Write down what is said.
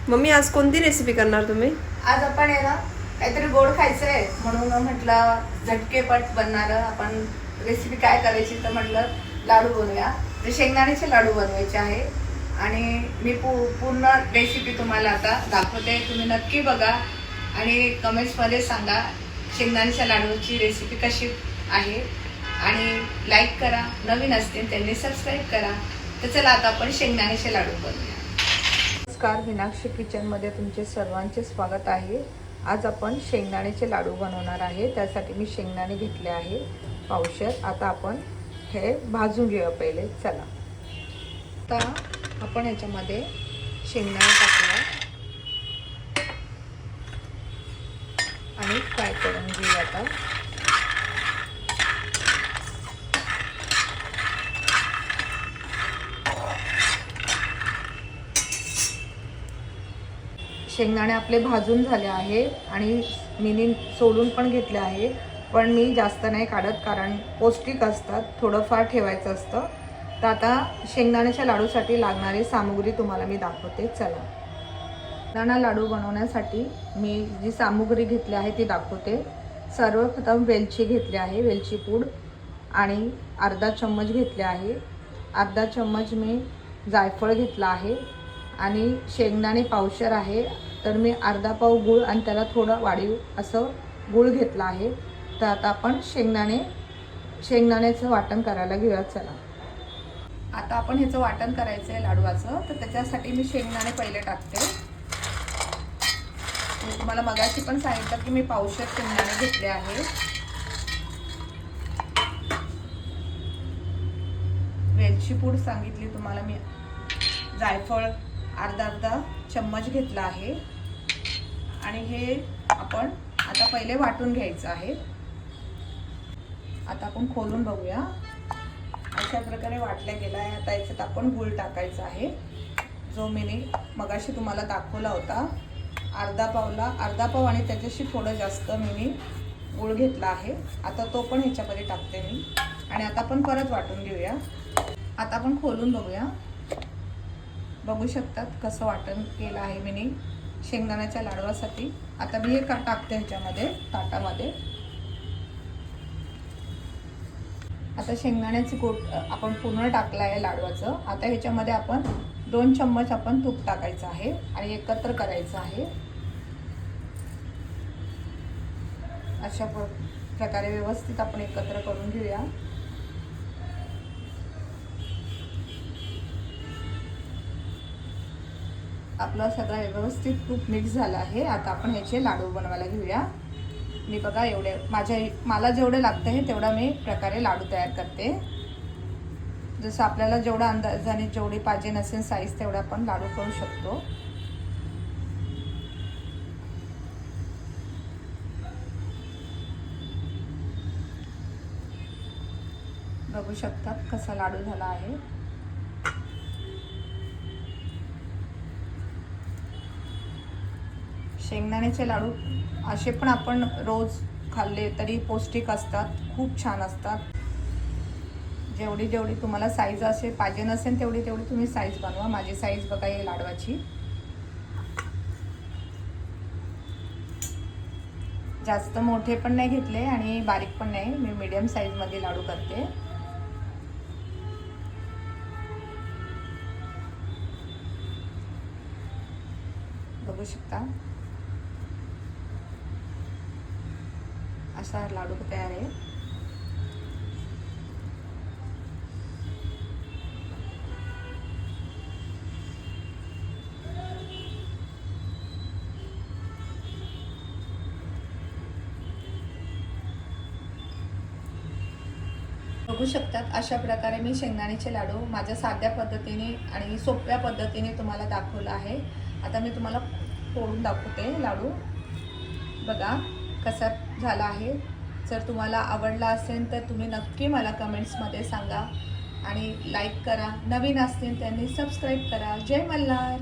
Mummy आज कोणती recipe करणार तुम्ही? आज आपण आहे ना काहीतरी गोड खायचं आहे म्हणून म्हटलं झटकेपट बनणारं आपण रेसिपी काय करायची तर म्हटलं लाडू बनवूया. तर शेंगदाण्याचे लाडू बनवायचे आहे आणि मी पूर्ण रेसिपी तुम्हाला आता दाखवते. तुम्ही नक्की बघा आणि कमेंट्समध्ये सांगा शेंगदाण्याच्या लाडूची रेसिपी कशी आहे आणि लाईक करा. नवीन असतील त्यांनी सबस्क्राईब करा. तर चला आता आपण शेंगदाण्याचे लाडू बनवूया. नमस्कार, मीनाक्षी किचनमध्ये तुमचे सर्वांचे स्वागत आहे. आज आपण शेंगदाण्याचे लाडू बनवणार आहे. त्यासाठी मी शेंगदाणे घेतले आहे पावशेर. आता आपण हे भाजून घेऊया पहिले. चला आता आपण ह्याच्यामध्ये शेंगदाणे टाकूया आणि फ्राय करून घेऊया. आता शेंगदाणे आपले भाजून झाले आहे आणि मी सोलून पण घेतले आहे, पण मी जास्त नाही काढत कारण पौष्टिक असतात, थोडंफार ठेवायचं असतं. तर आता शेंगदाण्याच्या लाडूसाठी लागणारी सामुग्री तुम्हाला मी दाखवते. चला, शेंगदाणा लाडू बनवण्यासाठी मी जी सामुग्री घेतली आहे ती दाखवते. सर्वप्रथम वेलची घेतली आहे, वेलची पूड आणि अर्धा चम्मच घेतले आहे. अर्धा चम्मच मी जायफळ घेतला आहे आणि शेंगदाणे पावशेर आहे तर मी अर्धा पाव गूळ आणि त्याला थोडं वाढीव असं गूळ घेतला आहे. तर आता आपण शेंगदाण्याचं वाटण करायला घेऊया. चला आता आपण ह्याचं वाटण करायचं आहे लाडवाचं. तर त्याच्यासाठी मी शेंगदाणे पहिले टाकते. मी तुम्हाला मगाशी पण सांगितलं की मी पावशेर शेंगदाणे घेतले आहे. वेलची पूड सांगितली तुम्हाला मी. जायफळ अर्धा चम्मच घेतला आहे आणि हे आपण आता पहिले वाटून घ्यायचं आहे. आता आपण खोलून बघूया. अशा प्रकारे वाटल्या गेला आहे. आता याच्यात आपण गूळ टाकायचा आहे, जो मी मगाशी तुम्हाला दाखवला होता. अर्धा पाव आणि त्याच्याशी थोडं जास्त मी गूळ घेतला आहे. आता तो पण ह्याच्यामध्ये टाकते मी आणि आता आपण परत वाटून घेऊया. आता आपण खोलून बघूया. बघू शकतात कसं वाटण केलं आहे मी शेंगदाण्याच्या लाडवासाठी. आता मी हे टाकते ह्याच्यामध्ये ताटामध्ये. आता शेंगदाण्याची आपण पूर्ण टाकलं आहे लाडवाचं. आता ह्याच्यामध्ये आपण 2 चम्मच आपण तूप टाकायचं आहे आणि एकत्र करायचं आहे. अशा प्रकारे व्यवस्थित आपण एकत्र करून घेऊया. आपलं सगळं व्यवस्थित तूप मिक्स झालं आहे. आता आपण ह्याचे लाडू बनवायला घेऊया. मी बघा एवढे मला जेवढे लागतं आहे तेवढा मी प्रकारे लाडू तयार करते. जसं आपल्याला जेवढा अंदाजाने जेवढी पाहिजे नसेल साईज तेवढा आपण लाडू करू शकतो. बघू शकतात कसा लाडू झाला आहे. शेंगदाण्याचे लाडू असे पण आपण रोज खाल्ले तरी पौष्टिक असतात, खूप छान असतात. जेवढी तुम्हाला साईज असेल पाहिजे नसेल तेवढी तुम्ही साईज बनवा. माझी साईज बघा आहे लाडवाची. जास्त मोठे पण नाही घेतले आणि बारीक पण नाही, मी मीडियम साईजमध्ये लाडू करते. बघू शकता असा लाडू तयार आहे. बघू शकतात अशा प्रकारे मी शेंगदाण्याचे लाडू माझ्या साध्या पद्धतीने आणि सोप्या पद्धतीने तुम्हाला दाखवलं आहे. आता मी तुम्हाला तोडून दाखवते लाडू. बघा कसा झाला आहे. जर तुम्हाला आवडला असेल तर तुम्ही नक्की मला कमेंट्समध्ये सांगा आणि लाईक करा. नवीन असतील त्यांनी सबस्क्राईब करा. जय मल्हार.